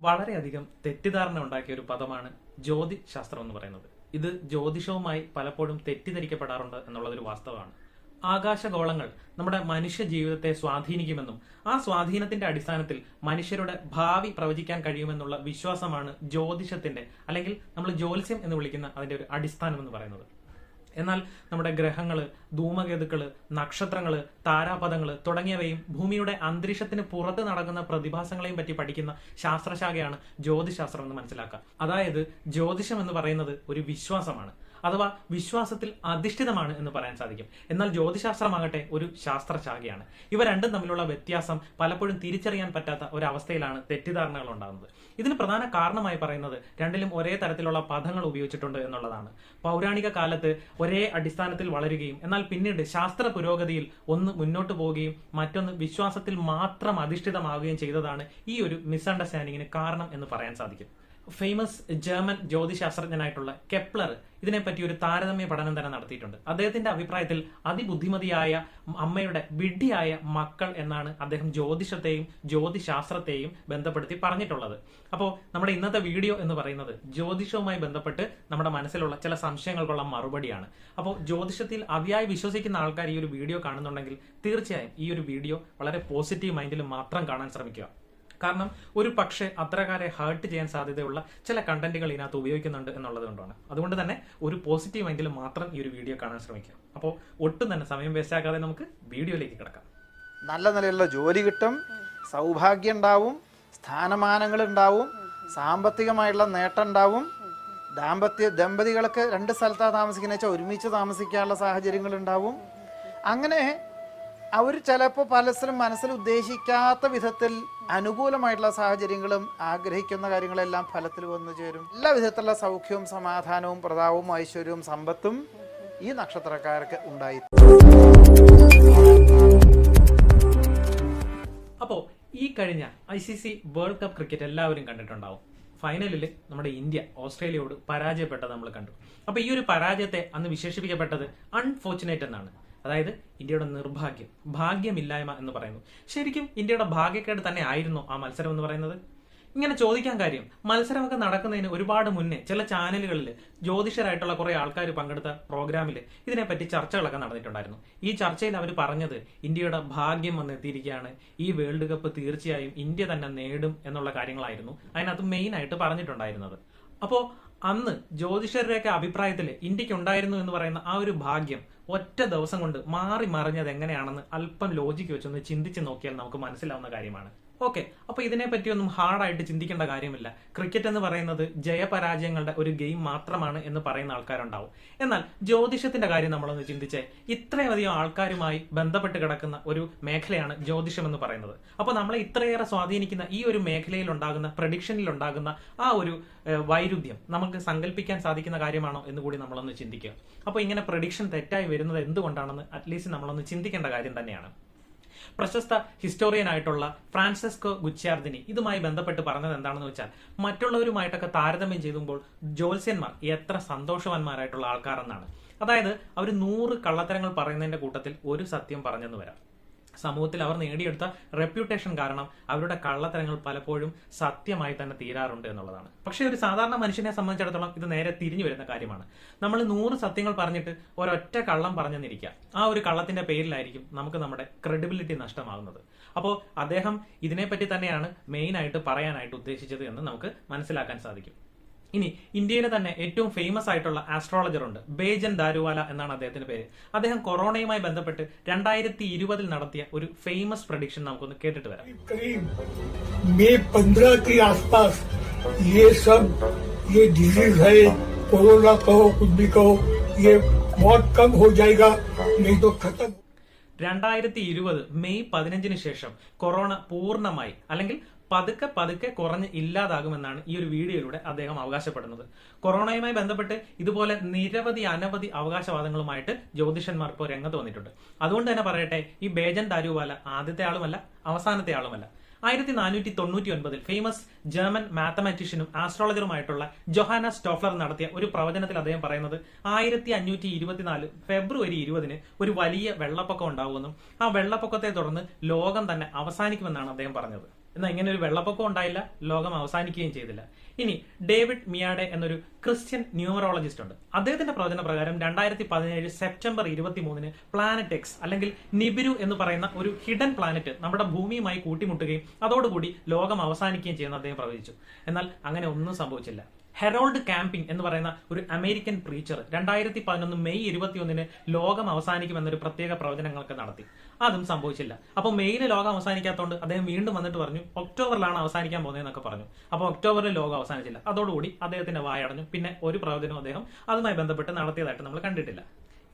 വളരെയധികം തെറ്റിദ്ധാരണ ഉണ്ടാക്കിയ ഒരു പദമാണ് ജ്യോതിശാസ്ത്രം എന്ന് പറയുന്നത്. ഇത് ജ്യോതിഷവുമായി പലപ്പോഴും തെറ്റിദ്ധരിക്കപ്പെടാറുണ്ട് എന്നുള്ളതൊരു വാസ്തവമാണ്. ആകാശഗോളങ്ങൾ നമ്മുടെ മനുഷ്യ ജീവിതത്തെ സ്വാധീനിക്കുമെന്നും ആ സ്വാധീനത്തിന്റെ അടിസ്ഥാനത്തിൽ മനുഷ്യരുടെ ഭാവി പ്രവചിക്കാൻ കഴിയുമെന്നുള്ള വിശ്വാസമാണ് ജ്യോതിഷത്തിന്റെ, അല്ലെങ്കിൽ നമ്മൾ ജ്യോത്സ്യം എന്ന് വിളിക്കുന്ന അതിന്റെ ഒരു അടിസ്ഥാനം എന്ന് പറയുന്നത്. എന്നാൽ നമ്മുടെ ഗ്രഹങ്ങള്, ധൂമകേതുക്കള്, നക്ഷത്രങ്ങള്, താരാപഥങ്ങള് തുടങ്ങിയവയും ഭൂമിയുടെ അന്തരീക്ഷത്തിന് പുറത്ത് നടക്കുന്ന പ്രതിഭാസങ്ങളെയും പറ്റി പഠിക്കുന്ന ശാസ്ത്രശാഖയാണ് ജ്യോതിശാസ്ത്രം എന്ന് മനസ്സിലാക്കുക. അതായത് ജ്യോതിഷം എന്ന് പറയുന്നത് ഒരു വിശ്വാസമാണ്, അഥവാ വിശ്വാസത്തിൽ അധിഷ്ഠിതമാണ് എന്ന് പറയാൻ സാധിക്കും. എന്നാൽ ജ്യോതിശാസ്ത്രമാകട്ടെ ഒരു ശാസ്ത്രശാഖയാണ്. ഇവ രണ്ടും തമ്മിലുള്ള വ്യത്യാസം പലപ്പോഴും തിരിച്ചറിയാൻ പറ്റാത്ത ഒരവസ്ഥയിലാണ് തെറ്റിദ്ധാരണകൾ ഉണ്ടാകുന്നത്. ഇതിന് പ്രധാന കാരണമായി പറയുന്നത് രണ്ടിലും ഒരേ തരത്തിലുള്ള പദങ്ങൾ ഉപയോഗിച്ചിട്ടുണ്ട് എന്നുള്ളതാണ്. പൗരാണിക കാലത്ത് ഒരേ അടിസ്ഥാനത്തിൽ വളരുകയും എന്നാൽ പിന്നീട് ശാസ്ത്ര പുരോഗതിയിൽ ഒന്ന് മുന്നോട്ട് പോവുകയും മറ്റൊന്ന് വിശ്വാസത്തിൽ മാത്രം അധിഷ്ഠിതമാവുകയും ചെയ്തതാണ് ഈ ഒരു മിസ്അണ്ടർസ്റ്റാൻഡിങ്ങിന് കാരണം എന്ന് പറയാൻ സാധിക്കും. ഫേമസ് ജർമ്മൻ ജ്യോതിശാസ്ത്രജ്ഞനായിട്ടുള്ള കെപ്ലർ ഇതിനെപ്പറ്റി ഒരു താരതമ്യ പഠനം തന്നെ നടത്തിയിട്ടുണ്ട്. അദ്ദേഹത്തിന്റെ അഭിപ്രായത്തിൽ അതിബുദ്ധിമതിയായ അമ്മയുടെ വിഡ്ഢിയായ മക്കൾ എന്നാണ് അദ്ദേഹം ജ്യോതിഷത്തെയും ജ്യോതിശാസ്ത്രത്തെയും ബന്ധപ്പെടുത്തി പറഞ്ഞിട്ടുള്ളത്. അപ്പോൾ നമ്മുടെ ഇന്നത്തെ വീഡിയോ എന്ന് പറയുന്നത് ജ്യോതിഷവുമായി ബന്ധപ്പെട്ട് നമ്മുടെ മനസ്സിലുള്ള ചില സംശയങ്ങൾക്കുള്ള മറുപടിയാണ്. അപ്പോൾ ജ്യോതിഷത്തിൽ അതിയായി വിശ്വസിക്കുന്ന ആൾക്കാർ ഈ ഒരു വീഡിയോ കാണുന്നുണ്ടെങ്കിൽ തീർച്ചയായും ഈ ഒരു വീഡിയോ വളരെ പോസിറ്റീവ് മൈൻഡിൽ മാത്രം കാണാൻ ശ്രമിക്കുക. കാരണം ഒരു പക്ഷേ അത്രക്കാരെ ഹേർട്ട് ചെയ്യാൻ സാധ്യതയുള്ള ചില കണ്ടന്റുകൾ ഇതിനകത്ത് ഉപയോഗിക്കുന്നുണ്ട് എന്നുള്ളത് കൊണ്ടാണ്. അതുകൊണ്ട് തന്നെ ഒരു പോസിറ്റീവ് മൈൻഡിൽ മാത്രം ഈ ഒരു വീഡിയോ കാണാൻ ശ്രമിക്കുക. അപ്പോൾ ഒട്ടും തന്നെ സമയം വേസ്റ്റ് ആക്കാതെ നമുക്ക് വീഡിയോയിലേക്ക് കിടക്കാം. നല്ല നിലയിലുള്ള ജോലി കിട്ടും, സൗഭാഗ്യം ഉണ്ടാവും, സ്ഥാനമാനങ്ങൾ ഉണ്ടാവും, സാമ്പത്തികമായിട്ടുള്ള നേട്ടം ഉണ്ടാവും. ദമ്പതികൾക്ക് രണ്ട് സ്ഥലത്താണ് താമസിക്കുന്ന വെച്ചാൽ ഒരുമിച്ച് താമസിക്കാനുള്ള സാഹചര്യങ്ങൾ ഉണ്ടാവും. അങ്ങനെ അവർ ചിലപ്പോൾ പലരും മനസ്സിൽ ഉദ്ദേശിക്കാത്ത വിധത്തിൽ അനുകൂലമായിട്ടുള്ള സാഹചര്യങ്ങളും ആഗ്രഹിക്കുന്ന കാര്യങ്ങളെല്ലാം ഫലത്തിൽ വന്നു ചേരും. എല്ലാ വിധത്തിലുള്ള സൗഖ്യവും സമാധാനവും പ്രതാപവും ഐശ്വര്യവും സമ്പത്തും ഈ നക്ഷത്രക്കാർക്ക് ഉണ്ടായി. അപ്പോൾ ഈ കഴിഞ്ഞ ICC വേൾഡ് കപ്പ് ക്രിക്കറ്റ് എല്ലാവരും കണ്ടിട്ടുണ്ടാവും. ഫൈനലിൽ നമ്മുടെ ഇന്ത്യ ഓസ്ട്രേലിയയോട് പരാജയപ്പെട്ടത് നമ്മൾ കണ്ടു. അപ്പൊ ഈ ഒരു പരാജയത്തെ അന്ന് വിശേഷിപ്പിക്കപ്പെട്ടത് അൺഫോർച്ചുനേറ്റ് എന്നാണ്. അതായത് ഇന്ത്യയുടെ നിർഭാഗ്യം, ഭാഗ്യമില്ലായ്മ എന്ന് പറയുന്നു. ശരിക്കും ഇന്ത്യയുടെ ഭാഗ്യക്കേട് തന്നെ ആയിരുന്നു ആ മത്സരം എന്ന് പറയുന്നത്? ഇങ്ങനെ ചോദിക്കാൻ കാര്യം, മത്സരമൊക്കെ നടക്കുന്നതിന് ഒരുപാട് മുന്നേ ചില ചാനലുകളിൽ ജ്യോതിഷരായിട്ടുള്ള കുറെ ആൾക്കാർ പങ്കെടുത്ത പ്രോഗ്രാമിൽ ഇതിനെപ്പറ്റി ചർച്ചകളൊക്കെ നടന്നിട്ടുണ്ടായിരുന്നു. ഈ ചർച്ചയിൽ അവർ പറഞ്ഞത് ഇന്ത്യയുടെ ഭാഗ്യം വന്നെത്തിയിരിക്കുകയാണ്, ഈ വേൾഡ് കപ്പ് തീർച്ചയായും ഇന്ത്യ തന്നെ നേടും എന്നുള്ള കാര്യങ്ങളായിരുന്നു അതിനകത്ത് മെയിൻ ആയിട്ട് പറഞ്ഞിട്ടുണ്ടായിരുന്നത്. അപ്പോ അന്ന് ജ്യോതിഷരുടെയൊക്കെ അഭിപ്രായത്തിൽ ഇന്ത്യക്ക് ഉണ്ടായിരുന്നു എന്ന് പറയുന്ന ആ ഒരു ഭാഗ്യം ഒറ്റ ദിവസം കൊണ്ട് മാറി മറിഞ്ഞത് എങ്ങനെയാണെന്ന് അല്പം ലോജിക്ക് വെച്ചൊന്ന് ചിന്തിച്ച് നോക്കിയാൽ നമുക്ക് മനസ്സിലാവുന്ന കാര്യമാണ്. ഓക്കെ, അപ്പൊ ഇതിനെപ്പറ്റിയൊന്നും ഹാർഡായിട്ട് ചിന്തിക്കേണ്ട കാര്യമില്ല. ക്രിക്കറ്റ് എന്ന് പറയുന്നത് ജയപരാജയങ്ങളുടെ ഒരു ഗെയിം മാത്രമാണ് എന്ന് പറയുന്ന ആൾക്കാരുണ്ടാവും. എന്നാൽ ജ്യോതിഷത്തിന്റെ കാര്യം നമ്മളൊന്ന് ചിന്തിച്ചേ. ഇത്രയധികം ആൾക്കാരുമായി ബന്ധപ്പെട്ട് കിടക്കുന്ന ഒരു മേഖലയാണ് ജ്യോതിഷം എന്ന് പറയുന്നത്. അപ്പൊ നമ്മളെ ഇത്രയേറെ സ്വാധീനിക്കുന്ന ഈ ഒരു മേഖലയിൽ ഉണ്ടാകുന്ന, പ്രഡിക്ഷനിൽ ഉണ്ടാകുന്ന ആ ഒരു വൈരുദ്ധ്യം നമുക്ക് സങ്കല്പിക്കാൻ സാധിക്കുന്ന കാര്യമാണോ എന്ന് കൂടി നമ്മളൊന്ന് ചിന്തിക്കുക. അപ്പൊ ഇങ്ങനെ പ്രഡിക്ഷൻ തെറ്റായി വരുന്നത് എന്തുകൊണ്ടാണെന്ന് അറ്റ്ലീസ്റ്റ് നമ്മളൊന്ന് ചിന്തിക്കേണ്ട കാര്യം തന്നെയാണ്. പ്രശസ്ത ഹിസ്റ്റോറിയൻ ആയിട്ടുള്ള ഫ്രാൻസിസ്കോ ഗുച്ചിയാർദിനി ഇതുമായി ബന്ധപ്പെട്ട് പറഞ്ഞത് എന്താണെന്ന് വെച്ചാൽ, മറ്റുള്ളവരുമായിട്ടൊക്കെ താരതമ്യം ചെയ്യുമ്പോൾ ജ്യോത്സ്യന്മാർ എത്ര സന്തോഷവാന്മാരായിട്ടുള്ള ആൾക്കാരെന്നാണ്. അതായത് അവർ 100 കള്ളത്തരങ്ങൾ പറയുന്നതിന്റെ കൂട്ടത്തിൽ ഒരു സത്യം പറഞ്ഞെന്ന് വരാം. സമൂഹത്തിൽ അവർ നേടിയെടുത്ത റെപ്യൂട്ടേഷൻ കാരണം അവരുടെ കള്ളത്തരങ്ങൾ പലപ്പോഴും സത്യമായി തന്നെ തീരാറുണ്ട് എന്നുള്ളതാണ്. പക്ഷെ ഒരു സാധാരണ മനുഷ്യനെ സംബന്ധിച്ചിടത്തോളം ഇത് നേരെ തിരിഞ്ഞു വരുന്ന കാര്യമാണ്. നമ്മൾ 100 സത്യങ്ങൾ പറഞ്ഞിട്ട് ഒരൊറ്റ കള്ളം പറഞ്ഞെന്നിരിക്കുക, ആ ഒരു കള്ളത്തിന്റെ പേരിലായിരിക്കും നമുക്ക് നമ്മുടെ ക്രെഡിബിലിറ്റി നഷ്ടമാകുന്നത്. അപ്പോൾ അദ്ദേഹം ഇതിനെപ്പറ്റി തന്നെയാണ് മെയിൻ ആയിട്ട് പറയാനായിട്ട് ഉദ്ദേശിച്ചത് എന്ന് നമുക്ക് മനസ്സിലാക്കാൻ സാധിക്കും. ഇനി ഇന്ത്യയിലെ തന്നെ ഏറ്റവും ഫേമസ് ആയിട്ടുള്ള ആസ്ട്രോളജർ ഉണ്ട്, ബേജൻ ദാരുവാല എന്നാണ് അദ്ദേഹത്തിന്റെ പേര്. അദ്ദേഹം കൊറോണയുമായി ബന്ധപ്പെട്ട് 2020 നടത്തിയ ഒരു ഫേമസ് പ്രഡിക്ഷൻ നമുക്കൊന്ന് കേട്ടിട്ട് വരാം. May 15 के आसपास ये डिजीज है, कोरोना कहो कुछ भी कहो, ये बहुत कम हो जाएगा, नहीं तो खत्म. 2020 മെയ് 15 ശേഷം കൊറോണ പൂർണ്ണമായി അല്ലെങ്കിൽ പതുക്കെ കുറഞ്ഞ് ഇല്ലാതാകുമെന്നാണ് ഈ ഒരു വീഡിയോയിലൂടെ അദ്ദേഹം അവകാശപ്പെടുന്നത്. കൊറോണയുമായി ബന്ധപ്പെട്ട് ഇതുപോലെ അനവധി അവകാശവാദങ്ങളുമായിട്ട് ജ്യോതിഷന്മാർ ഇപ്പോൾ രംഗത്ത് വന്നിട്ടുണ്ട്. അതുകൊണ്ട് തന്നെ പറയട്ടെ, ഈ ബേജൻ ദാരുവാല ആദ്യത്തെ ആളുമല്ല, അവസാനത്തെ ആളുമല്ല. 1499 ഫേമസ് ജർമ്മൻ മാത്തമാറ്റീഷ്യനും ആസ്ട്രോളജറുമായിട്ടുള്ള ജോഹാന സ്റ്റോഫ്ലർ നടത്തിയ ഒരു പ്രവചനത്തിൽ അദ്ദേഹം പറയുന്നത് 1524 ഫെബ്രുവരി 20 ഒരു വലിയ വെള്ളപ്പൊക്കം ഉണ്ടാവുമെന്നും ആ വെള്ളപ്പൊക്കത്തെ തുടർന്ന് ലോകം തന്നെ അവസാനിക്കുമെന്നാണ് അദ്ദേഹം പറഞ്ഞത്. എന്നാൽ ഇങ്ങനെ ഒരു വെള്ളപ്പൊക്കം ഉണ്ടായില്ല, ലോകം അവസാനിക്കുകയും ചെയ്തില്ല. ഇനി ഡേവിഡ് മിയാഡെ എന്നൊരു ക്രിസ്ത്യൻ ന്യൂമറോളജിസ്റ്റ് ഉണ്ട്. അദ്ദേഹത്തിന്റെ പ്രവചന പ്രകാരം 2017 സെപ്റ്റംബർ 23 പ്ലാനറ്റ് എക്സ് അല്ലെങ്കിൽ നിബിരു എന്ന് പറയുന്ന ഒരു ഹിഡൻ പ്ലാനറ്റ് നമ്മുടെ ഭൂമിയുമായി കൂട്ടിമുട്ടുകയും അതോടുകൂടി ലോകം അവസാനിക്കുകയും ചെയ്യുന്ന അദ്ദേഹം പ്രവചിച്ചു. എന്നാൽ അങ്ങനെ ഒന്നും സംഭവിച്ചില്ല. ഹെറോൾഡ് കാമ്പിംഗ് എന്ന് പറയുന്ന ഒരു അമേരിക്കൻ പ്രീച്ചർ 2011 മെയ് 21 ലോകം അവസാനിക്കുമെന്നൊരു പ്രത്യേക പ്രവചനങ്ങളൊക്കെ നടത്തി. അതും സംഭവിച്ചില്ല. അപ്പോൾ മെയ്യിൽ ലോകം അവസാനിക്കാത്തതുകൊണ്ട് അദ്ദേഹം വീണ്ടും വന്നിട്ട് പറഞ്ഞു ഒക്ടോബറിലാണ് അവസാനിക്കാൻ പോകുന്നതെന്നൊക്കെ പറഞ്ഞു. അപ്പോൾ ഒക്ടോബറിൽ ലോകം അവസാനിച്ചില്ല. അതോടുകൂടി അദ്ദേഹത്തിന്റെ വായടഞ്ഞു. പിന്നെ ഒരു പ്രവചനവും അദ്ദേഹം അതുമായി ബന്ധപ്പെട്ട് നടത്തിയതായിട്ട് നമ്മൾ കണ്ടിട്ടില്ല.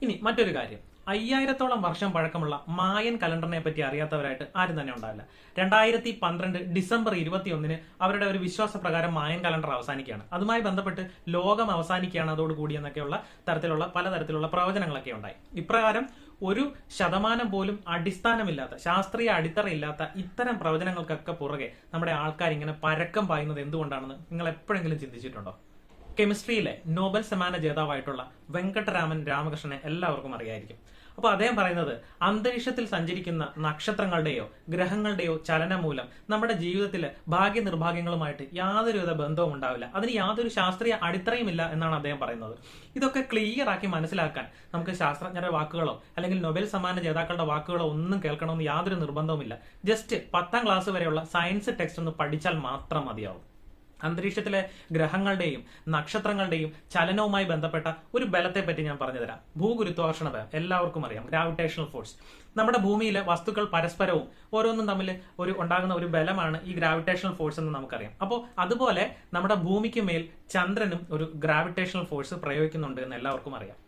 ഇനി മറ്റൊരു കാര്യം, 5000-ഓളം വർഷം പഴക്കമുള്ള മായൻ കലണ്ടറിനെ പറ്റി അറിയാത്തവരായിട്ട് ആരും തന്നെ ഉണ്ടാവില്ല. 2012 ഡിസംബർ 21 അവരുടെ ഒരു വിശ്വാസപ്രകാരം മായൻ കലണ്ടർ അവസാനിക്കുകയാണ്. അതുമായി ബന്ധപ്പെട്ട് ലോകം അവസാനിക്കുകയാണ് അതോടുകൂടി എന്നൊക്കെയുള്ള തരത്തിലുള്ള പലതരത്തിലുള്ള പ്രവചനങ്ങളൊക്കെ ഉണ്ടായി. ഇപ്രകാരം 1% പോലും അടിസ്ഥാനമില്ലാത്ത, ശാസ്ത്രീയ അടിത്തറയില്ലാത്ത ഇത്തരം പ്രവചനങ്ങൾക്കൊക്കെ പുറകെ നമ്മുടെ ആൾക്കാർ ഇങ്ങനെ പരക്കം പായുന്നത് എന്തുകൊണ്ടാണെന്ന് നിങ്ങൾ എപ്പോഴെങ്കിലും ചിന്തിച്ചിട്ടുണ്ടോ? കെമിസ്ട്രിയിലെ നോബൽ സമ്മാന ജേതാവായിട്ടുള്ള വെങ്കട്ടരാമൻ രാമകൃഷ്ണനെ എല്ലാവർക്കും അറിയായിരിക്കും. അപ്പോൾ അദ്ദേഹം പറയുന്നത് അന്തരീക്ഷത്തിൽ സഞ്ചരിക്കുന്ന നക്ഷത്രങ്ങളുടെയോ ഗ്രഹങ്ങളുടെയോ ചലനം മൂലം നമ്മുടെ ജീവിതത്തിലെ ഭാഗ്യനിർഭാഗ്യങ്ങളുമായിട്ട് യാതൊരുവിധ ബന്ധവും ഉണ്ടാവില്ല, അതിന് യാതൊരു ശാസ്ത്രീയ അടിത്തറയുമില്ല എന്നാണ് അദ്ദേഹം പറയുന്നത്. ഇതൊക്കെ ക്ലിയർ ആക്കി മനസ്സിലാക്കാൻ നമുക്ക് ശാസ്ത്രജ്ഞരുടെ വാക്കുകളോ അല്ലെങ്കിൽ നൊബേൽ സമ്മാന ജേതാക്കളുടെ വാക്കുകളോ ഒന്നും കേൾക്കണമെന്ന് യാതൊരു നിർബന്ധവുമില്ല. ജസ്റ്റ് 10ാം ക്ലാസ് വരെയുള്ള സയൻസ് ടെക്സ്റ്റ് ഒന്ന് പഠിച്ചാൽ മാത്രം മതിയാവും. അന്തരീക്ഷത്തിലെ ഗ്രഹങ്ങളുടെയും നക്ഷത്രങ്ങളുടെയും ചലനവുമായി ബന്ധപ്പെട്ട ഒരു ബലത്തെ പറ്റി ഞാൻ പറഞ്ഞുതരാം. ഭൂഗുരുത്വാകർഷണ ബലം എല്ലാവർക്കും അറിയാം, ഗ്രാവിറ്റേഷണൽ ഫോഴ്സ്. നമ്മുടെ ഭൂമിയിലെ വസ്തുക്കൾ പരസ്പരവും ഓരോന്നും തമ്മിൽ ഉണ്ടാകുന്ന ഒരു ബലമാണ് ഈ ഗ്രാവിറ്റേഷണൽ ഫോഴ്സ് എന്ന് നമുക്കറിയാം. അപ്പോൾ അതുപോലെ നമ്മുടെ ഭൂമിക്ക് മേൽ ചന്ദ്രനും ഒരു ഗ്രാവിറ്റേഷണൽ ഫോഴ്സ് പ്രയോഗിക്കുന്നുണ്ട് എന്ന് എല്ലാവർക്കും അറിയാം.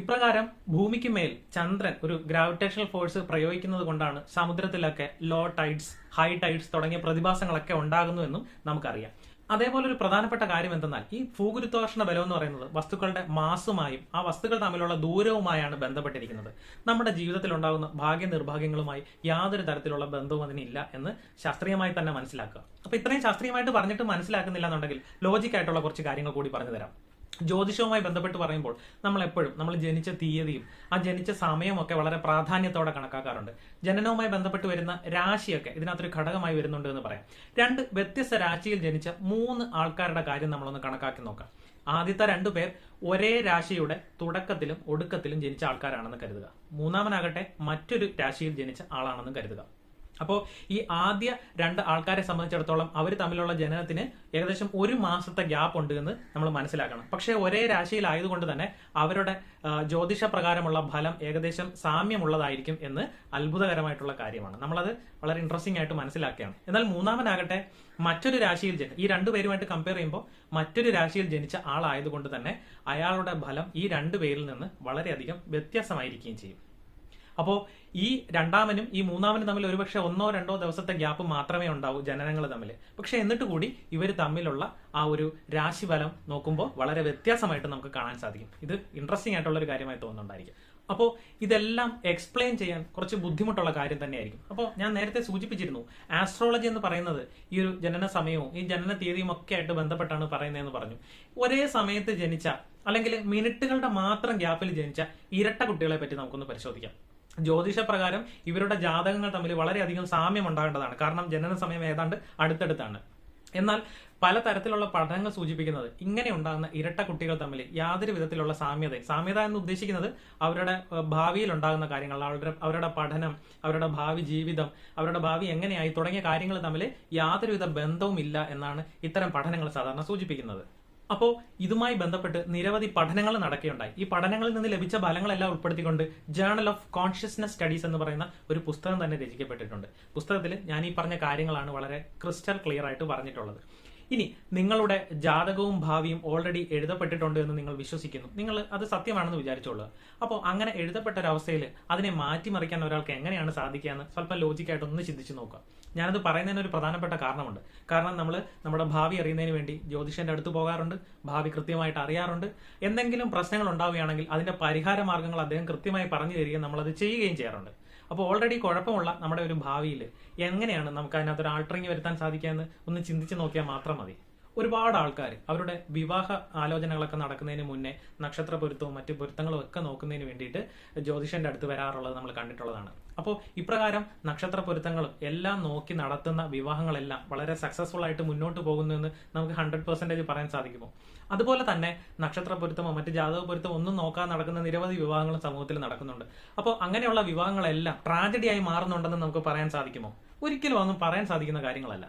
ഇപ്രകാരം ഭൂമിക്ക് മേൽ ചന്ദ്രൻ ഒരു ഗ്രാവിറ്റേഷണൽ ഫോഴ്സ് പ്രയോഗിക്കുന്നത് കൊണ്ടാണ് സമുദ്രത്തിലൊക്കെ ലോ ടൈഡ്സ്, ഹൈ ടൈഡ്സ് തുടങ്ങിയ പ്രതിഭാസങ്ങളൊക്കെ ഉണ്ടാകുന്നുവെന്നും നമുക്കറിയാം. അതേപോലെ ഒരു പ്രധാനപ്പെട്ട കാര്യം എന്തെന്നാൽ ഈ ഭൂഗുരുത്വാകർഷണ ബലം എന്ന് പറയുന്നത് വസ്തുക്കളുടെ മാസുമായും ആ വസ്തുക്കൾ തമ്മിലുള്ള ദൂരവുമായാണ് ബന്ധപ്പെട്ടിരിക്കുന്നത്. നമ്മുടെ ജീവിതത്തിൽ ഉണ്ടാകുന്ന ഭാഗ്യനിർഭാഗ്യങ്ങളുമായി യാതൊരു തരത്തിലുള്ള ബന്ധവും അതിനില്ല എന്ന് ശാസ്ത്രീയമായി തന്നെ മനസ്സിലാക്കുക. അപ്പൊ ഇത്രയും ശാസ്ത്രീയമായിട്ട് പറഞ്ഞിട്ട് മനസ്സിലാക്കുന്നില്ല എന്നുണ്ടെങ്കിൽ ലോജിക്കായിട്ടുള്ള കുറച്ച് കാര്യങ്ങൾ കൂടി പറഞ്ഞു തരാം. ജ്യോതിഷവുമായി ബന്ധപ്പെട്ട് പറയുമ്പോൾ നമ്മൾ എപ്പോഴും നമ്മൾ ജനിച്ച തീയതിയും ആ ജനിച്ച സമയമൊക്കെ വളരെ പ്രാധാന്യത്തോടെ കണക്കാക്കാറുണ്ട്. ജനനവുമായി ബന്ധപ്പെട്ട് വരുന്ന രാശിയൊക്കെ ഇതിനകത്തൊരു ഘടകമായി വരുന്നുണ്ട് എന്ന് പറയാം. 2 വ്യത്യസ്ത രാശിയിൽ ജനിച്ച 3 ആൾക്കാരുടെ കാര്യം നമ്മളൊന്ന് കണക്കാക്കി നോക്കാം. ആദ്യത്തെ 2 പേർ ഒരേ രാശിയുടെ തുടക്കത്തിലും ഒടുക്കത്തിലും ജനിച്ച ആൾക്കാരാണെന്ന് കരുതുക. മൂന്നാമനാകട്ടെ മറ്റൊരു രാശിയിൽ ജനിച്ച ആളാണെന്ന് കരുതുക. അപ്പോൾ ഈ ആദ്യ 2 ആൾക്കാരെ സംബന്ധിച്ചിടത്തോളം അവർ തമ്മിലുള്ള ജനനത്തിന് ഏകദേശം 1 മാസത്തെ ഗ്യാപ്പ് ഉണ്ട് എന്ന് നമ്മൾ മനസ്സിലാക്കണം. പക്ഷേ ഒരേ രാശിയിലായതുകൊണ്ട് തന്നെ അവരുടെ ജ്യോതിഷ പ്രകാരമുള്ള ഫലം ഏകദേശം സാമ്യമുള്ളതായിരിക്കും എന്ന് അത്ഭുതകരമായിട്ടുള്ള കാര്യമാണ്. നമ്മളത് വളരെ ഇൻട്രസ്റ്റിംഗ് ആയിട്ട് മനസ്സിലാക്കുകയാണ്. എന്നാൽ മൂന്നാമനാകട്ടെ മറ്റൊരു രാശിയിൽ ഈ 2 പേരുമായിട്ട് കമ്പയർ ചെയ്യുമ്പോൾ മറ്റൊരു രാശിയിൽ ജനിച്ച ആളായതുകൊണ്ട് തന്നെ അയാളുടെ ഫലം ഈ 2 പേരിൽ നിന്ന് വളരെയധികം വ്യത്യാസമായിരിക്കുകയും ചെയ്യും. അപ്പോൾ ഈ രണ്ടാമനും ഈ മൂന്നാമനും തമ്മിൽ ഒരുപക്ഷെ 1-2 ദിവസത്തെ ഗ്യാപ്പ് മാത്രമേ ഉണ്ടാവൂ ജനനങ്ങൾ തമ്മിൽ. പക്ഷെ എന്നിട്ട് കൂടി ഇവർ തമ്മിലുള്ള ആ ഒരു രാശിഫലം നോക്കുമ്പോൾ വളരെ വ്യത്യാസമായിട്ട് നമുക്ക് കാണാൻ സാധിക്കും. ഇത് ഇൻട്രസ്റ്റിംഗ് ആയിട്ടുള്ള ഒരു കാര്യമായി തോന്നുന്നുണ്ടായിരിക്കും. അപ്പോൾ ഇതെല്ലാം എക്സ്പ്ലെയിൻ ചെയ്യാൻ കുറച്ച് ബുദ്ധിമുട്ടുള്ള കാര്യം തന്നെയായിരിക്കും. അപ്പോൾ ഞാൻ നേരത്തെ സൂചിപ്പിച്ചിരുന്നു, ആസ്ട്രോളജി എന്ന് പറയുന്നത് ഈ ഒരു ജനന സമയവും ഈ ജനന തീയതിയും ഒക്കെ ആയിട്ട് ബന്ധപ്പെട്ടാണ് പറയുന്നതെന്ന് പറഞ്ഞു. ഒരേ സമയത്ത് ജനിച്ച അല്ലെങ്കിൽ മിനിറ്റുകളുടെ മാത്രം ഗ്യാപ്പിൽ ജനിച്ച ഇരട്ട കുട്ടികളെ പറ്റി നമുക്കൊന്ന് പരിശോധിക്കാം. ജ്യോതിഷപ്രകാരം ഇവരുടെ ജാതകങ്ങൾ തമ്മിൽ വളരെയധികം സാമ്യം ഉണ്ടാകേണ്ടതാണ്. കാരണം ജനന സമയം ഏതാണ്ട് അടുത്തടുത്താണ്. എന്നാൽ പലതരത്തിലുള്ള പഠനങ്ങൾ സൂചിപ്പിക്കുന്നത് ഇങ്ങനെ ഉണ്ടാകുന്ന ഇരട്ട കുട്ടികൾ തമ്മിൽ യാതൊരു വിധത്തിലുള്ള സാമ്യത എന്ന് ഉദ്ദേശിക്കുന്നത് അവരുടെ ഭാവിയിൽ ഉണ്ടാകുന്ന കാര്യങ്ങൾ, അവരുടെ പഠനം, അവരുടെ ഭാവി ജീവിതം, അവരുടെ ഭാവി എങ്ങനെയായി തുടങ്ങിയ കാര്യങ്ങൾ തമ്മിൽ യാതൊരുവിധ ബന്ധവും ഇല്ല എന്നാണ് ഇത്തരം പഠനങ്ങൾ സാധാരണ സൂചിപ്പിക്കുന്നത്. അപ്പോൾ ഇതുമായി ബന്ധപ്പെട്ട് നിരവധി പഠനങ്ങൾ നടക്കുകയുണ്ടായി. ഈ പഠനങ്ങളിൽ നിന്ന് ലഭിച്ച ഫലങ്ങളെല്ലാം ഉൾപ്പെടുത്തിക്കൊണ്ട് ജേണൽ ഓഫ് കോൺഷ്യസ്നസ് സ്റ്റഡീസ് എന്ന് പറയുന്ന ഒരു പുസ്തകം തന്നെ രചിക്കപ്പെട്ടിട്ടുണ്ട്. പുസ്തകത്തിൽ ഞാൻ ഈ പറഞ്ഞ കാര്യങ്ങളാണ് വളരെ ക്രിസ്റ്റൽ ക്ലിയർ ആയിട്ട് പറഞ്ഞിട്ടുള്ളത്. ഇനി നിങ്ങളുടെ ജാതകവും ഭാവിയും ഓൾറെഡി എഴുതപ്പെട്ടിട്ടുണ്ട് എന്ന് നിങ്ങൾ വിശ്വസിക്കുന്നു, നിങ്ങൾ അത് സത്യമാണെന്ന് വിചാരിച്ചോളുക. അപ്പോൾ അങ്ങനെ എഴുതപ്പെട്ട ഒരവസ്ഥയിൽ അതിനെ മാറ്റിമറിക്കാൻ ഒരാൾക്ക് എങ്ങനെയാണ് സാധിക്കുക എന്ന് സ്വല്പം ലോജിക്കായിട്ട് ഒന്ന് ചിന്തിച്ചു നോക്കുക. ഞാനത് പറയുന്നതിന് ഒരു പ്രധാനപ്പെട്ട കാരണമുണ്ട്. കാരണം നമ്മൾ നമ്മുടെ ഭാവി അറിയുന്നതിന് വേണ്ടി ജ്യോതിഷന്റെ അടുത്ത് പോകാറുണ്ട്, ഭാവി കൃത്യമായിട്ട് അറിയാറുണ്ട്. എന്തെങ്കിലും പ്രശ്നങ്ങൾ ഉണ്ടാവുകയാണെങ്കിൽ അതിന്റെ പരിഹാര മാർഗങ്ങൾ അദ്ദേഹം കൃത്യമായി പറഞ്ഞു തരികയും നമ്മളത് ചെയ്യുകയും ചെയ്യാറുണ്ട്. അപ്പോൾ ഓൾറെഡി കുഴപ്പമുള്ള നമ്മുടെ ഒരു ഭാവിയിൽ എങ്ങനെയാണ് നമുക്ക് അതിനകത്തൊരു ആൾട്ടറിങ് വരുത്താൻ സാധിക്കുക എന്ന് ഒന്ന് ചിന്തിച്ച് നോക്കിയാൽ മാത്രം മതി. ഒരുപാട് ആൾക്കാർ അവരുടെ വിവാഹ ആലോചനകളൊക്കെ നടക്കുന്നതിന് മുന്നേ നക്ഷത്ര പൊരുത്തവും മറ്റു പൊരുത്തങ്ങളും ഒക്കെ നോക്കുന്നതിന് വേണ്ടിയിട്ട് ജ്യോതിഷന്റെ അടുത്ത് വരാറുള്ളത് നമ്മൾ കണ്ടിട്ടുള്ളതാണ്. അപ്പോൾ ഇപ്രകാരം നക്ഷത്ര പൊരുത്തങ്ങളും എല്ലാം നോക്കി നടത്തുന്ന വിവാഹങ്ങളെല്ലാം വളരെ സക്സസ്ഫുൾ ആയിട്ട് മുന്നോട്ട് പോകുന്നു എന്ന് നമുക്ക് 100% പറയാൻ സാധിക്കുമോ? അതുപോലെ തന്നെ നക്ഷത്ര പൊരുത്തമോ മറ്റ് ജാതക പൊരുത്തമോ ഒന്നും നോക്കാതെ നടക്കുന്ന നിരവധി വിവാഹങ്ങളും സമൂഹത്തിൽ നടക്കുന്നുണ്ട്. അപ്പോൾ അങ്ങനെയുള്ള വിവാഹങ്ങളെല്ലാം ട്രാജഡിയായി മാറുന്നുണ്ടെന്ന് നമുക്ക് പറയാൻ സാധിക്കുമോ? ഒരിക്കലും ഒന്നും പറയാൻ സാധിക്കുന്ന കാര്യങ്ങളല്ല.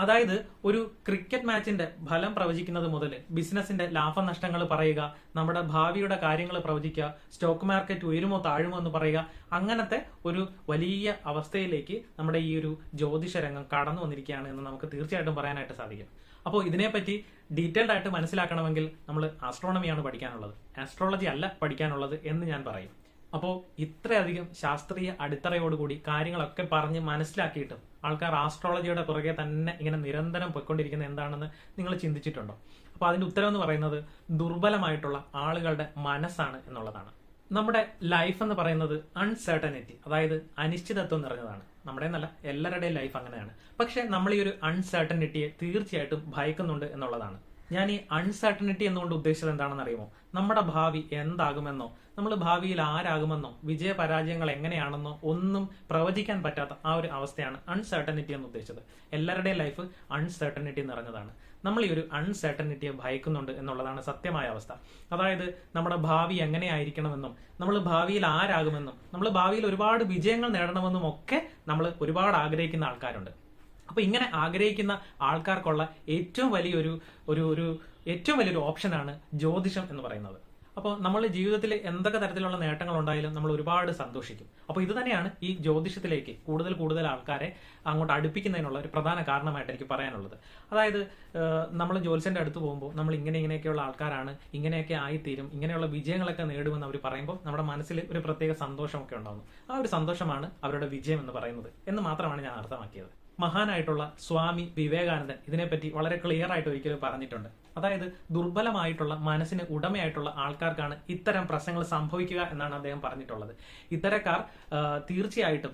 അതായത് ഒരു ക്രിക്കറ്റ് മാച്ചിന്റെ ഫലം പ്രവചിക്കുന്നത് മുതൽ ബിസിനസിന്റെ ലാഭനഷ്ടങ്ങൾ പറയുക, നമ്മുടെ ഭാവിയുടെ കാര്യങ്ങൾ പ്രവചിക്കുക, സ്റ്റോക്ക് മാർക്കറ്റ് ഉയരുമോ താഴുമോ എന്ന് പറയുക, അങ്ങനത്തെ ഒരു വലിയ അവസ്ഥയിലേക്ക് നമ്മുടെ ഈ ഒരു ജ്യോതിഷ രംഗം കടന്നു വന്നിരിക്കുകയാണ് എന്ന് നമുക്ക് തീർച്ചയായിട്ടും പറയാനായിട്ട് സാധിക്കും. അപ്പോൾ ഇതിനെപ്പറ്റി ഡീറ്റെയിൽഡ് ആയിട്ട് മനസ്സിലാക്കണമെങ്കിൽ നമ്മൾ ആസ്ട്രോണമിയാണ് പഠിക്കാനുള്ളത്, ആസ്ട്രോളജി അല്ല പഠിക്കാനുള്ളത് എന്ന് ഞാൻ പറയും. അപ്പോൾ ഇത്രയധികം ശാസ്ത്രീയ അടിത്തറയോടുകൂടി കാര്യങ്ങളൊക്കെ പറഞ്ഞ് മനസ്സിലാക്കിയിട്ടും ആൾക്കാർ ആസ്ട്രോളജിയുടെ പുറകെ തന്നെ ഇങ്ങനെ നിരന്തരം പോയിക്കൊണ്ടിരിക്കുന്നത് എന്താണെന്ന് നിങ്ങൾ ചിന്തിച്ചിട്ടുണ്ടോ? അപ്പോൾ അതിന്റെ ഉത്തരം എന്ന് പറയുന്നത് ദുർബലമായിട്ടുള്ള ആളുകളുടെ മനസ്സാണ് എന്നുള്ളതാണ്. നമ്മുടെ ലൈഫ് എന്ന് പറയുന്നത് അൺസർട്ടനിറ്റി, അതായത് അനിശ്ചിതത്വം നിറഞ്ഞതാണ്. നമ്മുടെ എന്നല്ല, എല്ലാവരുടെയും ലൈഫ് അങ്ങനെയാണ്. പക്ഷെ നമ്മൾ ഈ ഒരു അൺസർട്ടനിറ്റിയെ തീർച്ചയായിട്ടും ഭയക്കുന്നുണ്ട് എന്നുള്ളതാണ്. ഞാൻ ഈ അൺസർട്ടനിറ്റി എന്നുകൊണ്ട് ഉദ്ദേശിച്ചത് എന്താണെന്ന് അറിയുമോ? നമ്മുടെ ഭാവി എന്താകുമെന്നോ, നമ്മൾ ഭാവിയിൽ ആരാകുമെന്നോ, വിജയപരാജയങ്ങൾ എങ്ങനെയാണെന്നോ ഒന്നും പ്രവചിക്കാൻ പറ്റാത്ത ആ ഒരു അവസ്ഥയാണ് അൺസർട്ടനിറ്റി എന്ന് ഉദ്ദേശിച്ചത്. എല്ലാവരുടെയും ലൈഫ് അൺസർട്ടനിറ്റി നിറഞ്ഞതാണ്. നമ്മൾ ഈ ഒരു അൺസർട്ടനിറ്റിയെ ഭയക്കുന്നുണ്ട് എന്നുള്ളതാണ് സത്യമായ അവസ്ഥ. അതായത് നമ്മുടെ ഭാവി എങ്ങനെയായിരിക്കണമെന്നും, നമ്മൾ ഭാവിയിൽ ആരാകുമെന്നും, നമ്മൾ ഭാവിയിൽ ഒരുപാട് വിജയങ്ങൾ നേടണമെന്നും ഒക്കെ നമ്മൾ ഒരുപാട് ആഗ്രഹിക്കുന്ന ആൾക്കാരുണ്ട്. അപ്പൊ ഇങ്ങനെ ആഗ്രഹിക്കുന്ന ആൾക്കാർക്കുള്ള ഏറ്റവും വലിയൊരു ഓപ്ഷനാണ് ജ്യോതിഷം എന്ന് പറയുന്നത്. അപ്പോൾ നമ്മൾ ജീവിതത്തിൽ എന്തൊക്കെ തരത്തിലുള്ള നേട്ടങ്ങൾ ഉണ്ടായാലും നമ്മൾ ഒരുപാട് സന്തോഷിക്കും. അപ്പോൾ ഇത് തന്നെയാണ് ഈ ജ്യോതിഷത്തിലേക്ക് കൂടുതൽ ആൾക്കാരെ അങ്ങോട്ട് അടുപ്പിക്കുന്നതിനുള്ള ഒരു പ്രധാന കാരണമായിട്ട് എനിക്ക് പറയാനുള്ളത്. അതായത് നമ്മൾ ജ്യോത്സ്യന്റെ അടുത്ത് പോകുമ്പോൾ നമ്മൾ ഇങ്ങനെയൊക്കെയുള്ള ആൾക്കാരാണ്, ഇങ്ങനെയൊക്കെ ആയിത്തീരും, ഇങ്ങനെയുള്ള വിജയങ്ങളൊക്കെ നേടുമെന്ന് അവർ പറയുമ്പോൾ നമ്മുടെ മനസ്സിൽ ഒരു പ്രത്യേക സന്തോഷമൊക്കെ ഉണ്ടാകുന്നു. ആ ഒരു സന്തോഷമാണ് അവരുടെ വിജയം എന്ന് പറയുന്നത് എന്ന് മാത്രമാണ് ഞാൻ അർത്ഥമാക്കിയത്. മഹാനായിട്ടുള്ള സ്വാമി വിവേകാനന്ദൻ ഇതിനെപ്പറ്റി വളരെ ക്ലിയർ ആയിട്ട് ഒരിക്കലും പറഞ്ഞിട്ടുണ്ട്. അതായത് ദുർബലമായിട്ടുള്ള മനസ്സിന് ഉടമയായിട്ടുള്ള ആൾക്കാർക്കാണ് ഇത്തരം പ്രശ്നങ്ങൾ സംഭവിക്കുക എന്നാണ് അദ്ദേഹം പറഞ്ഞിട്ടുള്ളത്. ഇത്തരക്കാർ തീർച്ചയായിട്ടും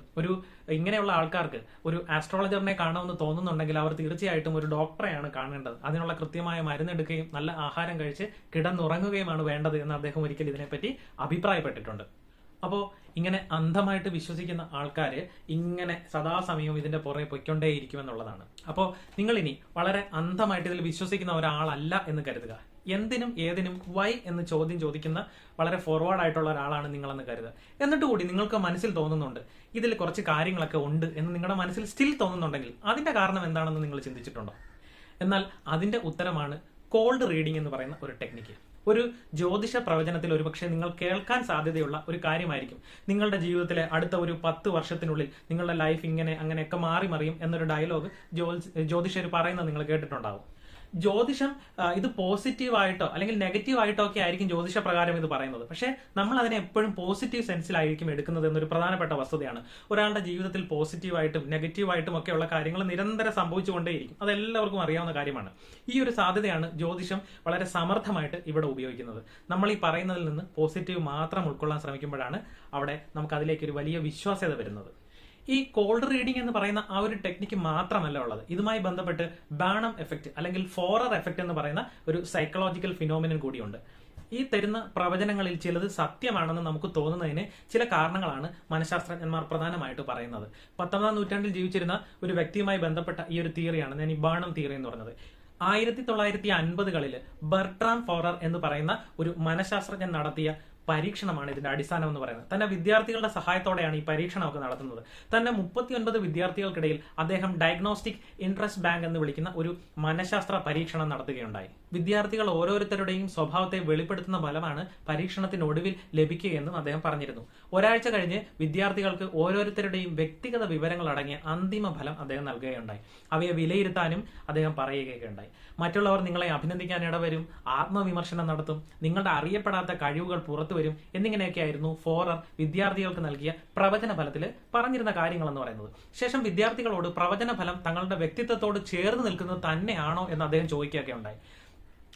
ഇങ്ങനെയുള്ള ആൾക്കാർക്ക് ഒരു ആസ്ട്രോളജറിനെ കാണുമെന്ന് തോന്നുന്നുണ്ടെങ്കിൽ അവർ തീർച്ചയായിട്ടും ഒരു ഡോക്ടറെയാണ് കാണേണ്ടത്. അതിനുള്ള കൃത്യമായ മരുന്നെടുക്കുകയും നല്ല ആഹാരം കഴിച്ച് കിടന്നുറങ്ങുകയുമാണ് വേണ്ടത് എന്ന് അദ്ദേഹം ഒരിക്കൽ ഇതിനെപ്പറ്റി അഭിപ്രായപ്പെട്ടിട്ടുണ്ട്. അപ്പോൾ ഇങ്ങനെ അന്ധമായിട്ട് വിശ്വസിക്കുന്ന ആൾക്കാര് ഇങ്ങനെ സദാസമയവും ഇതിന്റെ പുറകെ പൊയ്ക്കൊണ്ടേയിരിക്കുമെന്നുള്ളതാണ്. അപ്പോൾ നിങ്ങൾ ഇനി വളരെ അന്ധമായിട്ട് ഇതിൽ വിശ്വസിക്കുന്ന ഒരാളല്ല എന്ന് കരുതുക. എന്തിനും ഏതിനും വൈ എന്ന് ചോദ്യം ചോദിക്കുന്ന വളരെ ഫോർവേഡ് ആയിട്ടുള്ള ഒരാളാണ് നിങ്ങളെന്ന് കരുതുക. എന്നിട്ട് കൂടി നിങ്ങൾക്ക് മനസ്സിൽ തോന്നുന്നുണ്ട് ഇതിൽ കുറച്ച് കാര്യങ്ങളൊക്കെ ഉണ്ട് എന്ന് നിങ്ങളുടെ മനസ്സിൽ സ്റ്റിൽ തോന്നുന്നുണ്ടെങ്കിൽ അതിന്റെ കാരണം എന്താണെന്ന് നിങ്ങൾ ചിന്തിച്ചിട്ടുണ്ടോ? എന്നാൽ അതിന്റെ ഉത്തരമാണ് കോൾഡ് റീഡിംഗ് എന്ന് പറയുന്ന ഒരു ടെക്നിക്ക്. ഒരു ജ്യോതിഷ പ്രവചനത്തിൽ ഒരുപക്ഷെ നിങ്ങൾ കേൾക്കാൻ സാധ്യതയുള്ള ഒരു കാര്യമായിരിക്കും നിങ്ങളുടെ ജീവിതത്തിലെ അടുത്ത ഒരു 10 വർഷത്തിനുള്ളിൽ നിങ്ങളുടെ ലൈഫ് ഇങ്ങനെ അങ്ങനെയൊക്കെ മാറി മറിയും എന്നൊരു ഡയലോഗ് ജ്യോതിഷർ പറയുന്നത് നിങ്ങൾ കേട്ടിട്ടുണ്ടാവും. ജ്യോതിഷം ഇത് പോസിറ്റീവായിട്ടോ അല്ലെങ്കിൽ നെഗറ്റീവായിട്ടോ ഒക്കെ ആയിരിക്കും ജ്യോതിഷ പ്രകാരം ഇത് പറയുന്നത്. പക്ഷെ നമ്മൾ അതിനെ എപ്പോഴും പോസിറ്റീവ് സെൻസിലായിരിക്കും എടുക്കുന്നത് എന്നൊരു പ്രധാനപ്പെട്ട വസ്തുതയാണ്. ഒരാളുടെ ജീവിതത്തിൽ പോസിറ്റീവായിട്ടും നെഗറ്റീവായിട്ടും ഒക്കെയുള്ള കാര്യങ്ങൾ നിരന്തരം സംഭവിച്ചുകൊണ്ടേയിരിക്കും. അതെല്ലാവർക്കും അറിയാവുന്ന കാര്യമാണ്. ഈ ഒരു സാധ്യതയാണ് ജ്യോതിഷം വളരെ സമർത്ഥമായിട്ട് ഇവിടെ ഉപയോഗിക്കുന്നത്. നമ്മൾ ഈ പറയുന്നതിൽ നിന്ന് പോസിറ്റീവ് മാത്രം ഉൾക്കൊള്ളാൻ ശ്രമിക്കുമ്പോഴാണ് അവിടെ നമുക്ക് അതിലേക്ക് ഒരു വലിയ വിശ്വാസ്യത വരുന്നത്. ഈ കോൾഡ് റീഡിംഗ് എന്ന് പറയുന്ന ആ ഒരു ടെക്നിക്ക് മാത്രമല്ല ഉള്ളത്. ഇതുമായി ബന്ധപ്പെട്ട് ബാണം എഫക്ട് അല്ലെങ്കിൽ ഫോറർ എഫക്ട് എന്ന് പറയുന്ന ഒരു സൈക്കോളജിക്കൽ ഫിനോമിനൻ കൂടിയുണ്ട്. ഈ തരുന്ന പ്രവചനങ്ങളിൽ ചിലത് സത്യമാണെന്ന് നമുക്ക് തോന്നുന്നതിന് ചില കാരണങ്ങളാണ് മനഃശാസ്ത്രജ്ഞന്മാർ പ്രധാനമായിട്ട് പറയുന്നത്. 19ാം നൂറ്റാണ്ടിൽ ജീവിച്ചിരുന്ന ഒരു വ്യക്തിയുമായി ബന്ധപ്പെട്ട ഈ ഒരു തിയറിയാണ് ഞാൻ ഈ ബാണം തിയറി എന്ന് പറഞ്ഞത്. 1950കളിൽ ബർട്രാം ഫോറർ എന്ന് പറയുന്ന ഒരു മനഃശാസ്ത്രജ്ഞൻ നടത്തിയ പരീക്ഷണമാണ് ഇതിന്റെ അടിസ്ഥാനം എന്ന് പറയുന്നത്. തന്റെ വിദ്യാർത്ഥികളുടെ സഹായത്തോടെയാണ് ഈ പരീക്ഷണമൊക്കെ നടത്തുന്നത്. തന്റെ 39 വിദ്യാർത്ഥികൾക്കിടയിൽ അദ്ദേഹം ഡയഗ്നോസ്റ്റിക് ഇൻട്രസ്റ്റ് ബാങ്ക് എന്ന് വിളിക്കുന്ന ഒരു മനഃശാസ്ത്ര പരീക്ഷണം നടത്തുകയുണ്ടായി. വിദ്യാർത്ഥികൾ ഓരോരുത്തരുടെയും സ്വഭാവത്തെ വെളിപ്പെടുത്തുന്ന ഫലമാണ് പരീക്ഷണത്തിനൊടുവിൽ ലഭിക്കുകയെന്നും അദ്ദേഹം പറഞ്ഞിരുന്നു. ഒരാഴ്ച കഴിഞ്ഞ് വിദ്യാർത്ഥികൾക്ക് ഓരോരുത്തരുടെയും വ്യക്തിഗത വിവരങ്ങൾ അടങ്ങിയ അന്തിമ ഫലം അദ്ദേഹം നൽകുകയുണ്ടായി. അവയെ വിലയിരുത്താനും അദ്ദേഹം പറയുകയുണ്ടായി. മറ്റുള്ളവർ നിങ്ങളെ അഭിനന്ദിക്കാൻ ഇടവരും, ആത്മവിമർശനം നടത്തും, നിങ്ങളുടെ അറിയപ്പെടാത്ത കഴിവുകൾ പുറത്തുവരും എന്നിങ്ങനെയൊക്കെയായിരുന്നു ഫോറർ വിദ്യാർത്ഥികൾക്ക് നൽകിയ പ്രവചന ഫലത്തിൽ പറഞ്ഞിരുന്ന കാര്യങ്ങൾ എന്ന് പറയുന്നത്. ശേഷം വിദ്യാർത്ഥികളോട് പ്രവചന ഫലം തങ്ങളുടെ വ്യക്തിത്വത്തോട് ചേർന്ന് നിൽക്കുന്നത് തന്നെയാണോ എന്ന് അദ്ദേഹം ചോദിക്കുകയൊക്കെ ഉണ്ടായി.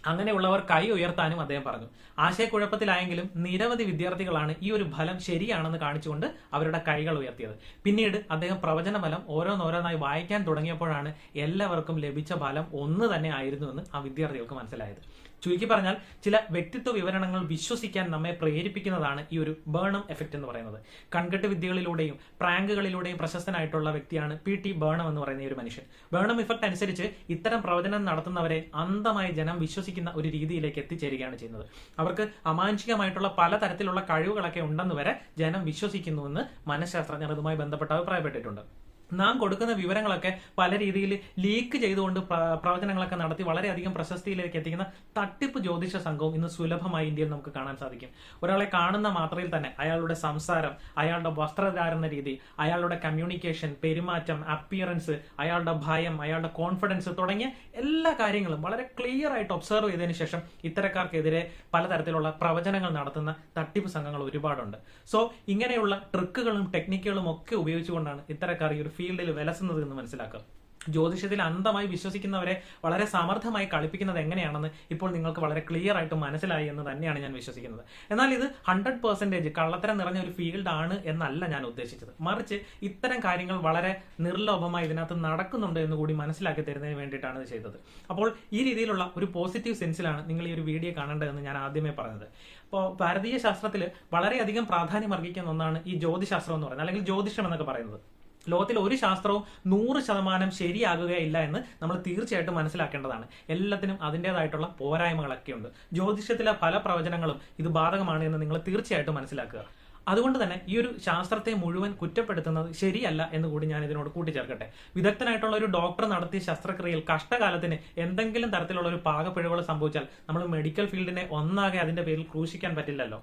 അങ്ങനെയുള്ളവർ കൈ ഉയർത്താനും അദ്ദേഹം പറഞ്ഞു. ആശയക്കുഴപ്പത്തിലായെങ്കിലും നിരവധി വിദ്യാർത്ഥികളാണ് ഈ ഒരു ഫലം ശരിയാണെന്ന് കാണിച്ചുകൊണ്ട് അവരുടെ കൈകൾ ഉയർത്തിയത്. പിന്നീട് അദ്ദേഹം പ്രവചന ഫലം ഓരോന്നോരോന്നായി വായിക്കാൻ തുടങ്ങിയപ്പോഴാണ് എല്ലാവർക്കും ലഭിച്ച ഫലം ഒന്ന് തന്നെ ആയിരുന്നുവെന്ന് ആ വിദ്യാർത്ഥികൾക്ക് മനസ്സിലായത്. ചുരുക്കി പറഞ്ഞാൽ ചില വ്യക്തിത്വ വിവരണങ്ങൾ വിശ്വസിക്കാൻ നമ്മെ പ്രേരിപ്പിക്കുന്നതാണ് ഈ ഒരു ബേർണം എഫക്റ്റ് എന്ന് പറയുന്നത്. കൺകെട്ട് വിദ്യകളിലൂടെയും പ്രാങ്കുകളിലൂടെയും പ്രശസ്തനായിട്ടുള്ള വ്യക്തിയാണ് PT ബേർണം എന്ന് പറയുന്ന ഈ ഒരു മനുഷ്യൻ. ബേർണം ഇഫക്റ്റ് അനുസരിച്ച് ഇത്തരം പ്രവചനം നടത്തുന്നവരെ അന്ധമായി ജനം വിശ്വസിക്കുന്ന ഒരു രീതിയിലേക്ക് എത്തിച്ചേരുകയാണ് ചെയ്യുന്നത്. അവർക്ക് അമാനുഷികമായിട്ടുള്ള പലതരത്തിലുള്ള കഴിവുകളൊക്കെ ഉണ്ടെന്ന് വരെ ജനം വിശ്വസിക്കുന്നുവെന്ന് മനഃശാസ്ത്രജ്ഞർ ഇതുമായി ബന്ധപ്പെട്ട് അഭിപ്രായപ്പെട്ടിട്ടുണ്ട്. നാം കൊടുക്കുന്ന വിവരങ്ങളൊക്കെ പല രീതിയിൽ ലീക്ക് ചെയ്തുകൊണ്ട് പ്രവചനങ്ങളൊക്കെ നടത്തി വളരെയധികം പ്രശസ്തിയിലേക്ക് എത്തിക്കുന്ന തട്ടിപ്പ് ജ്യോതിഷ സംഘവും ഇന്ന് സുലഭമായി ഇന്ത്യയിൽ നമുക്ക് കാണാൻ സാധിക്കും. ഒരാളെ കാണുന്ന മാത്രയിൽ തന്നെ അയാളുടെ സംസാരം, അയാളുടെ വസ്ത്രധാരണ രീതി, അയാളുടെ കമ്മ്യൂണിക്കേഷൻ, പെരുമാറ്റം, അപ്പിയറൻസ്, അയാളുടെ ഭയം, അയാളുടെ കോൺഫിഡൻസ് തുടങ്ങിയ എല്ലാ കാര്യങ്ങളും വളരെ ക്ലിയർ ആയിട്ട് ഒബ്സർവ് ചെയ്തതിനു ശേഷം ഇത്തരക്കാർക്കെതിരെ പലതരത്തിലുള്ള പ്രവചനങ്ങൾ നടത്തുന്ന തട്ടിപ്പ് സംഘങ്ങൾ ഒരുപാടുണ്ട്. സോ ഇങ്ങനെയുള്ള ട്രിക്കുകളും ടെക്നിക്കുകളും ഒക്കെ ഉപയോഗിച്ചുകൊണ്ടാണ് ഇത്തരക്കാർ ഈ ഒരു ഫീൽഡിൽ വിലസുന്നത് എന്ന് മനസ്സിലാക്കുക. ജ്യോതിഷത്തിൽ അന്ധമായി വിശ്വസിക്കുന്നവരെ വളരെ സമർത്ഥമായി കളിപ്പിക്കുന്നത് എങ്ങനെയാണെന്ന് ഇപ്പോൾ നിങ്ങൾക്ക് വളരെ ക്ലിയർ ആയിട്ട് മനസ്സിലായി എന്ന് തന്നെയാണ് ഞാൻ വിശ്വസിക്കുന്നത്. എന്നാൽ ഇത് 100% കള്ളത്തരം നിറഞ്ഞ ഒരു ഫീൽഡ് ആണ് എന്നല്ല ഞാൻ ഉദ്ദേശിച്ചത്. മറിച്ച് ഇത്തരം കാര്യങ്ങൾ വളരെ നിർലോഭമായി ഇതിനകത്ത് നടക്കുന്നുണ്ട് എന്ന് കൂടി മനസ്സിലാക്കി തരുന്നതിന് വേണ്ടിയിട്ടാണ് ഇത് ചെയ്തത്. അപ്പോൾ ഈ രീതിയിലുള്ള ഒരു പോസിറ്റീവ് സെൻസിലാണ് നിങ്ങൾ ഈ ഒരു വീഡിയോ കാണേണ്ടതെന്ന് ഞാൻ ആദ്യമേ പറഞ്ഞത്. അപ്പോൾ ഭാരതീയ ശാസ്ത്രത്തിൽ വളരെയധികം പ്രാധാന്യം അർഹിക്കുന്ന ഒന്നാണ് ഈ ജ്യോതിശാസ്ത്രം എന്ന് പറയുന്നത്, അല്ലെങ്കിൽ ജ്യോതിഷം എന്നൊക്കെ പറയുന്നത്. ലോകത്തിൽ ഒരു ശാസ്ത്രവും 100% ശരിയാകുകയില്ല എന്ന് നമ്മൾ തീർച്ചയായിട്ടും മനസ്സിലാക്കേണ്ടതാണ്. എല്ലാത്തിനും അതിൻ്റെതായിട്ടുള്ള പോരായ്മകളൊക്കെ ഉണ്ട്. ജ്യോതിഷത്തിലെ പല പ്രവചനങ്ങളും ഇത് ബാധകമാണ് എന്ന് നിങ്ങൾ തീർച്ചയായിട്ടും മനസ്സിലാക്കുക. അതുകൊണ്ട് തന്നെ ഈ ഒരു ശാസ്ത്രത്തെ മുഴുവൻ കുറ്റപ്പെടുത്തുന്നത് ശരിയല്ല എന്ന് കൂടി ഞാൻ ഇതിനോട് കൂട്ടിച്ചേർക്കട്ടെ. വിദഗ്ധനായിട്ടുള്ള ഒരു ഡോക്ടർ നടത്തിയ ശസ്ത്രക്രിയയിൽ കഷ്ടകാലത്തിന് എന്തെങ്കിലും തരത്തിലുള്ള ഒരു പാകപ്പിഴവുകൾ സംഭവിച്ചാൽ നമ്മൾ മെഡിക്കൽ ഫീൽഡിനെ ഒന്നാകെ അതിന്റെ പേരിൽ ക്രൂശിക്കാൻ പറ്റില്ലല്ലോ.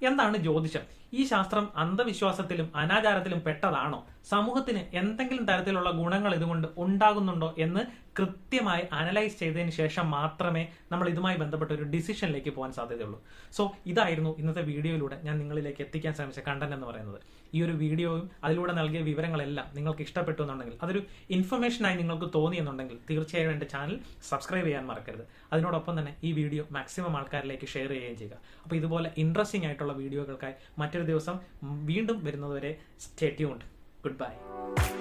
എന്താണ് ജ്യോതിഷം? ഈ ശാസ്ത്രം അന്ധവിശ്വാസത്തിലും അനാചാരത്തിലും പെട്ടതാണോ? സമൂഹത്തിന് എന്തെങ്കിലും തരത്തിലുള്ള ഗുണങ്ങൾ ഇതുകൊണ്ട് ഉണ്ടാകുന്നുണ്ടോ എന്ന് കൃത്യമായി അനലൈസ് ചെയ്തതിന് ശേഷം മാത്രമേ നമ്മൾ ഇതുമായി ബന്ധപ്പെട്ട ഒരു ഡിസിഷനിലേക്ക് പോകാൻ സാധ്യതയുള്ളൂ. സോ ഇതായിരുന്നു ഇന്നത്തെ വീഡിയോയിലൂടെ ഞാൻ നിങ്ങളിലേക്ക് എത്തിക്കാൻ ശ്രമിച്ച കണ്ടന്റ് എന്ന് പറയുന്നത്. ഈ ഒരു വീഡിയോയും അതിലൂടെ നൽകിയ വിവരങ്ങളെല്ലാം നിങ്ങൾക്ക് ഇഷ്ടപ്പെട്ടു എന്നുണ്ടെങ്കിൽ, അതൊരു ഇൻഫർമേഷനായി നിങ്ങൾക്ക് തോന്നി എന്നുണ്ടെങ്കിൽ തീർച്ചയായും എൻ്റെ ചാനൽ സബ്സ്ക്രൈബ് ചെയ്യാൻ മറക്കരുത്. അതിനോടൊപ്പം തന്നെ ഈ വീഡിയോ മാക്സിമം ആൾക്കാരിലേക്ക് ഷെയർ ചെയ്യുകയും ചെയ്യുക. അപ്പോൾ ഇതുപോലെ ഇൻട്രസ്റ്റിംഗ് ആയിട്ടുള്ള വീഡിയോകൾക്കായി മറ്റൊരു ദിവസം വീണ്ടും വരുന്നതുവരെ സ്റ്റേ ട്യൂൺഡ്. Goodbye.